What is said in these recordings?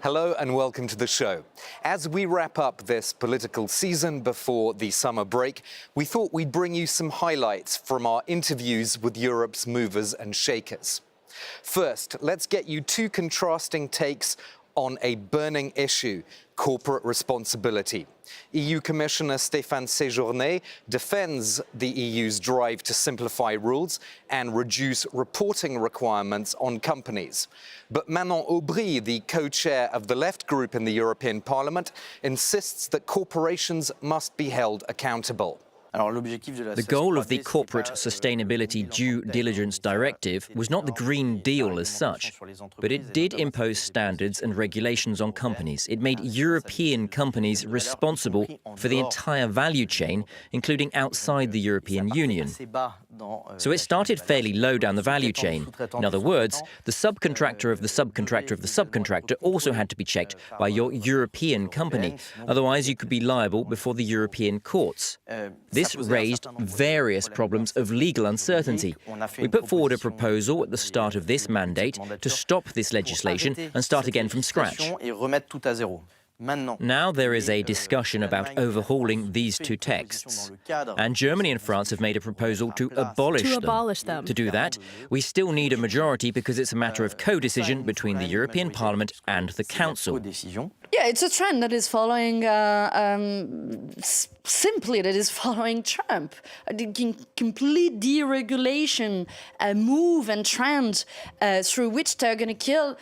Hello and welcome to the show. As we wrap up this political season before the summer break, we thought we'd bring you some highlights from our interviews with Europe's movers and shakers. First, let's get you two contrasting takes on a burning issue: corporate responsibility. EU Commissioner Stéphane Séjourné defends the EU's drive to simplify rules and reduce reporting requirements on companies. But Manon Aubry, the co-chair of the Left Group in the European Parliament, insists that corporations must be held accountable. The goal of the Corporate Sustainability Due Diligence Directive was not the Green Deal as such, but it did impose standards and regulations on companies. It made European companies responsible for the entire value chain, including outside the European Union. So it started fairly low down the value chain. In other words, the subcontractor of the subcontractor of the subcontractor also had to be checked by your European company. Otherwise, you could be liable before the European courts. This raised various problems of legal uncertainty. We put forward a proposal at the start of this mandate to stop this legislation and start again from scratch. Now there is a discussion about overhauling these two texts, and Germany and France have made a proposal to abolish them. To do that, we still need a majority because it's a matter of co-decision between the European Parliament and the Council. Yeah, it's a trend that is following, simply that is following Trump. The complete deregulation move and trend through which they're going to kill,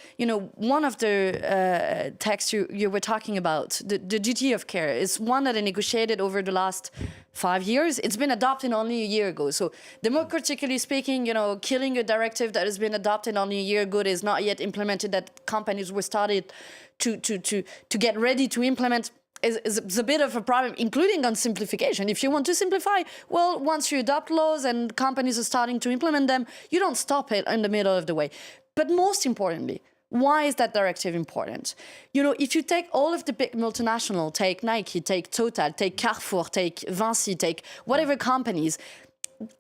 one of the texts you were talking about, the duty of care, is one that I negotiated over the last 5 years. It's been adopted only a year ago. So democratically speaking, killing a directive that has been adopted only a year ago that is not yet implemented, that companies were started to get ready to implement is a bit of a problem, including on simplification. If you want to simplify, well, once you adopt laws and companies are starting to implement them, you don't stop it in the middle of the way. But most importantly, why is that directive important? If you take all of the big multinationals, take Nike, take Total, take Carrefour, take Vinci, take whatever companies,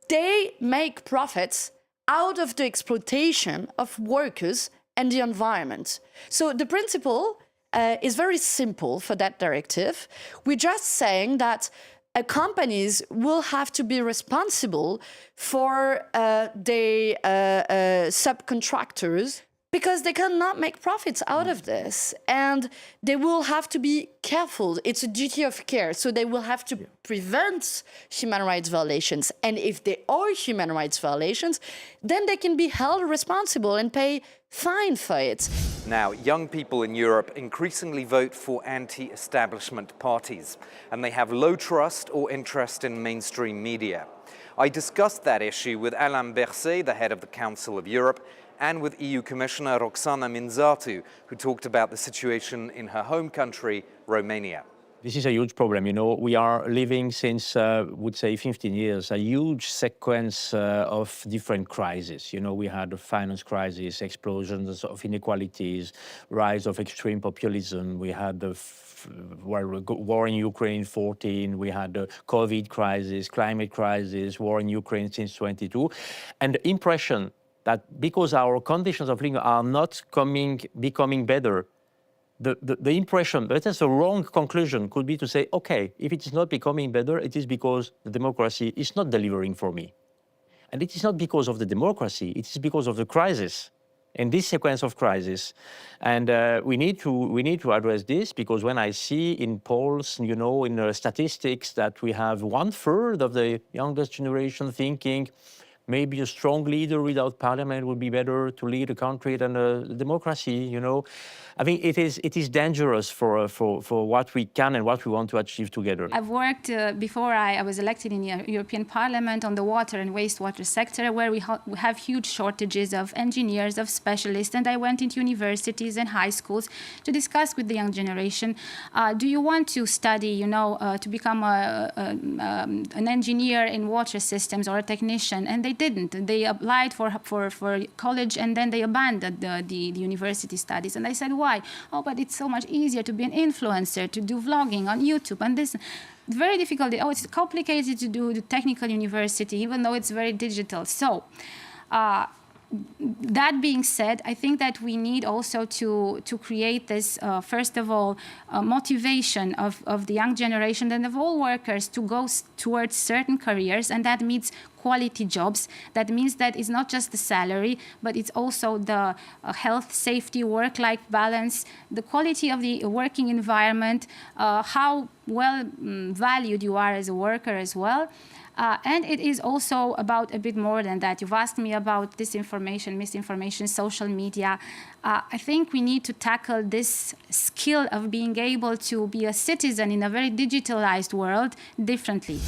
they make profits out of the exploitation of workers and the environment. So the principle is very simple for that directive. We're just saying that companies will have to be responsible for their subcontractors because they cannot make profits out of this. And they will have to be careful. It's a duty of care. So they will have to prevent human rights violations. And if there are human rights violations, then they can be held responsible and pay fine for it. Now, young people in Europe increasingly vote for anti-establishment parties, and they have low trust or interest in mainstream media. I discussed that issue with Alain Berset, the head of the Council of Europe, and with EU Commissioner Roxana Minzatu, who talked about the situation in her home country, Romania. This is a huge problem. We are living since, would say, 15 years, a huge sequence of different crises. We had the finance crisis, explosions of inequalities, rise of extreme populism. We had the war in Ukraine in 2014. We had the COVID crisis, climate crisis, war in Ukraine since 2022. And the impression that because our conditions of living are not becoming better, the impression, but that's a wrong conclusion, could be to say, okay, if it is not becoming better, it is because the democracy is not delivering for me. And it is not because of the democracy, it is because of the crisis, and this sequence of crisis. And we need to address this, because when I see in polls, in statistics, that we have 1/3 of the youngest generation thinking maybe a strong leader without parliament would be better to lead a country than a democracy, I think it is dangerous for what we can and what we want to achieve together. I've worked, before I was elected in the European Parliament, on the water and wastewater sector, where we have huge shortages of engineers, of specialists, and I went into universities and high schools to discuss with the young generation, do you want to study, to become an engineer in water systems or a technician? And they didn't. They applied for college and then they abandoned the university studies. And I said, why? Oh, but it's so much easier to be an influencer, to do vlogging on YouTube and this. Very difficult. Oh, it's complicated to do the technical university, even though it's very digital. So that being said, I think that we need also to create this, first of all, motivation of the young generation and of all workers to go towards certain careers, and that means quality jobs. That means that it's not just the salary, but it's also the health, safety, work-life balance, the quality of the working environment, how well valued you are as a worker as well. And it is also about a bit more than that. You've asked me about disinformation, misinformation, social media. I think we need to tackle this skill of being able to be a citizen in a very digitalized world differently.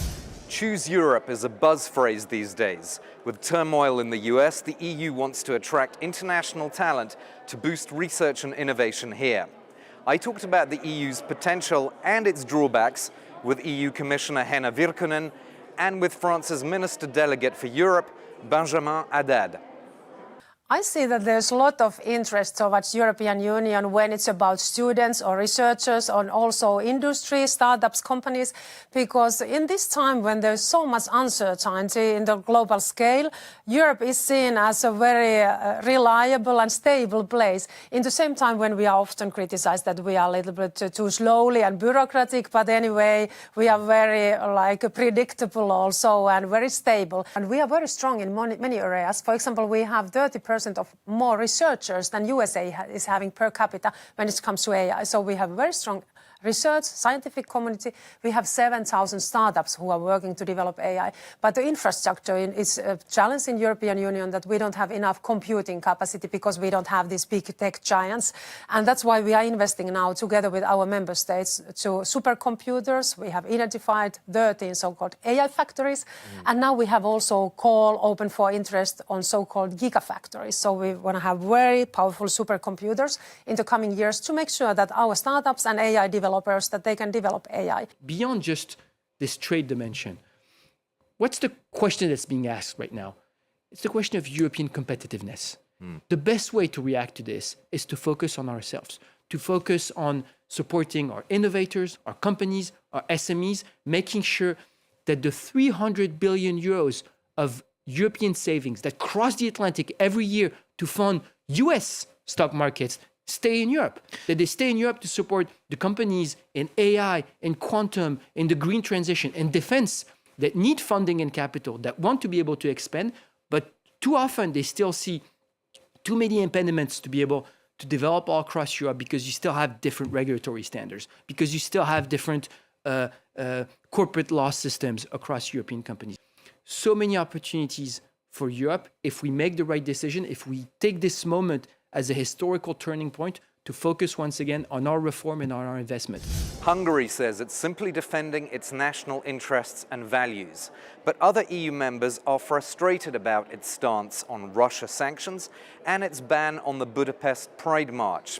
Choose Europe is a buzz phrase these days. With turmoil in the US, the EU wants to attract international talent to boost research and innovation here. I talked about the EU's potential and its drawbacks with EU Commissioner Henna Virkkunen and with France's Minister Delegate for Europe, Benjamin Haddad. I see that there's a lot of interest towards European Union when it's about students or researchers and also industry, startups, companies, because in this time when there's so much uncertainty in the global scale, Europe is seen as a very reliable and stable place. In the same time when we are often criticized that we are a little bit too slowly and bureaucratic, but anyway, we are very predictable also and very stable. And we are very strong in many areas. For example, we have 30% of more researchers than USA is having per capita when it comes to AI. So we have very strong research, scientific community. We have 7,000 startups who are working to develop AI. But the infrastructure is a challenge in European Union that we don't have enough computing capacity because we don't have these big tech giants. And that's why we are investing now together with our member states to supercomputers. We have identified 13 so-called AI factories. And now we have also call open for interest on so-called gigafactories. So we want to have very powerful supercomputers in the coming years to make sure that our startups and AI developers that they can develop AI. Beyond just this trade dimension, what's the question that's being asked right now? It's the question of European competitiveness. The best way to react to this is to focus on ourselves, to focus on supporting our innovators, our companies, our SMEs, making sure that the 300 billion euros of European savings that cross the Atlantic every year to fund US stock markets stay in Europe, that they stay in Europe to support the companies in AI, in quantum, in the green transition, in defense that need funding and capital, that want to be able to expand, but too often they still see too many impediments to be able to develop all across Europe because you still have different regulatory standards, because you still have different corporate law systems across European companies. So many opportunities for Europe if we make the right decision, if we take this moment as a historical turning point to focus once again on our reform and on our investment. Hungary says it's simply defending its national interests and values. But other EU members are frustrated about its stance on Russia sanctions and its ban on the Budapest Pride March.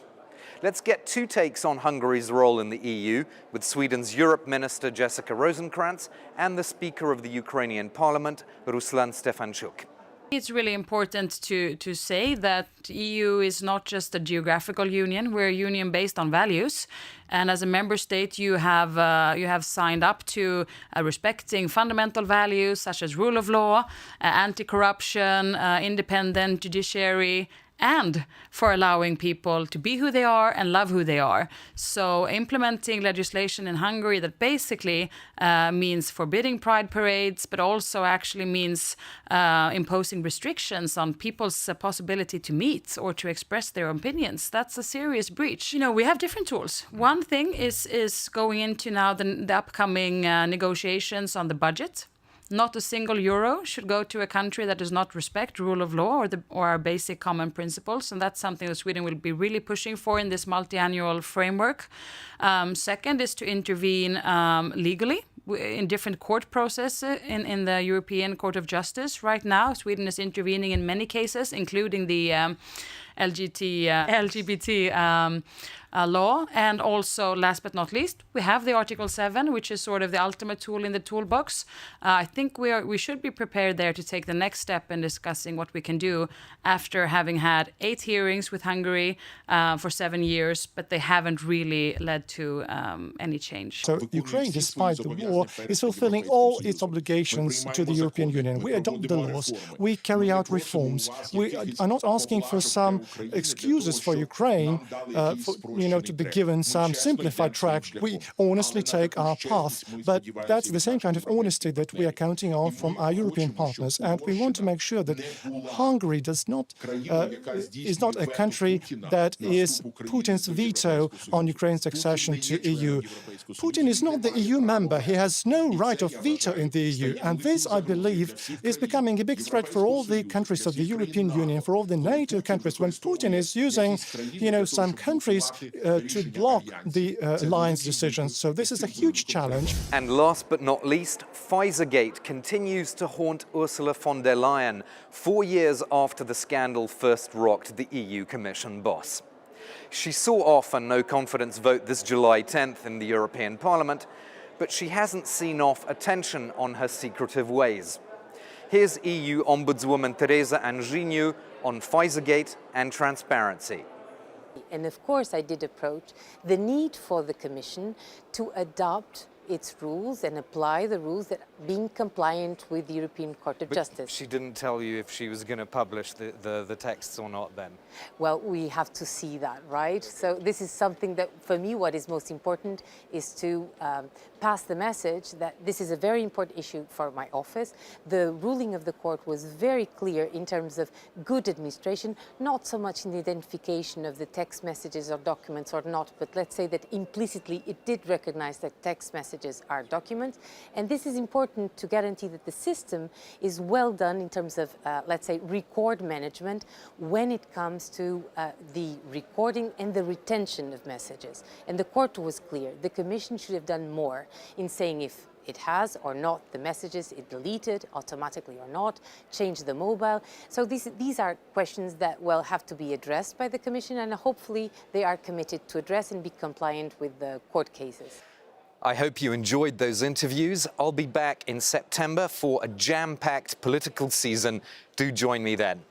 Let's get two takes on Hungary's role in the EU with Sweden's Europe Minister Jessica Rosenkrantz and the Speaker of the Ukrainian Parliament, Ruslan Stefanchuk. It's really important to say that the EU is not just a geographical union. We're a union based on values. And as a member state, you have signed up to respecting fundamental values such as rule of law, anti-corruption, independent judiciary, and for allowing people to be who they are and love who they are. So implementing legislation in Hungary that basically means forbidding pride parades, but also actually means imposing restrictions on people's possibility to meet or to express their opinions. That's a serious breach. You know, we have different tools. One thing is going into now the upcoming negotiations on the budget. Not a single euro should go to a country that does not respect rule of law or our basic common principles. And that's something that Sweden will be really pushing for in this multi-annual framework. Second is to intervene legally in different court processes in the European Court of Justice. Right now, Sweden is intervening in many cases, including the LGBT law. And also, last but not least, we have the Article 7, which is sort of the ultimate tool in the toolbox. I think we should be prepared there to take the next step in discussing what we can do after having had 8 hearings with Hungary for 7 years, but they haven't really led to any change. So Ukraine, despite the war, is fulfilling all its obligations to the European Union. We adopt the laws, we carry out reforms. We are not asking for some excuses for Ukraine, to be given some simplified track. We honestly take our path, but that's the same kind of honesty that we are counting on from our European partners. And we want to make sure that Hungary is not a country that is Putin's veto on Ukraine's accession to EU. Putin is not the EU member. He has no right of veto in the EU. And this, I believe, is becoming a big threat for all the countries of the European Union, for all the NATO countries, when Putin is using, some countries to block the alliance decisions. So this is a huge challenge. And last but not least, Pfizergate continues to haunt Ursula von der Leyen 4 years after the scandal first rocked the EU Commission boss. She saw off a no-confidence vote this July 10th in the European Parliament, but she hasn't seen off attention on her secretive ways. Here's EU Ombudswoman Teresa Anjinu on Pfizergate and transparency. And of course I did approach the need for the Commission to adopt its rules and apply the rules that being compliant with the European Court of Justice. She didn't tell you if she was going to publish the texts or not then? Well, we have to see that, right? So this is something that, for me, what is most important is to pass the message that this is a very important issue for my office. The ruling of the court was very clear in terms of good administration, not so much in the identification of the text messages or documents or not, but let's say that implicitly it did recognize that text messages are documents. And this is important to guarantee that the system is well done in terms of, let's say, record management when it comes to the recording and the retention of messages. And the court was clear. The Commission should have done more in saying if it has or not the messages, it deleted automatically or not, changed the mobile. So these are questions that will have to be addressed by the Commission, and hopefully they are committed to address and be compliant with the court cases. I hope you enjoyed those interviews. I'll be back in September for a jam-packed political season. Do join me then.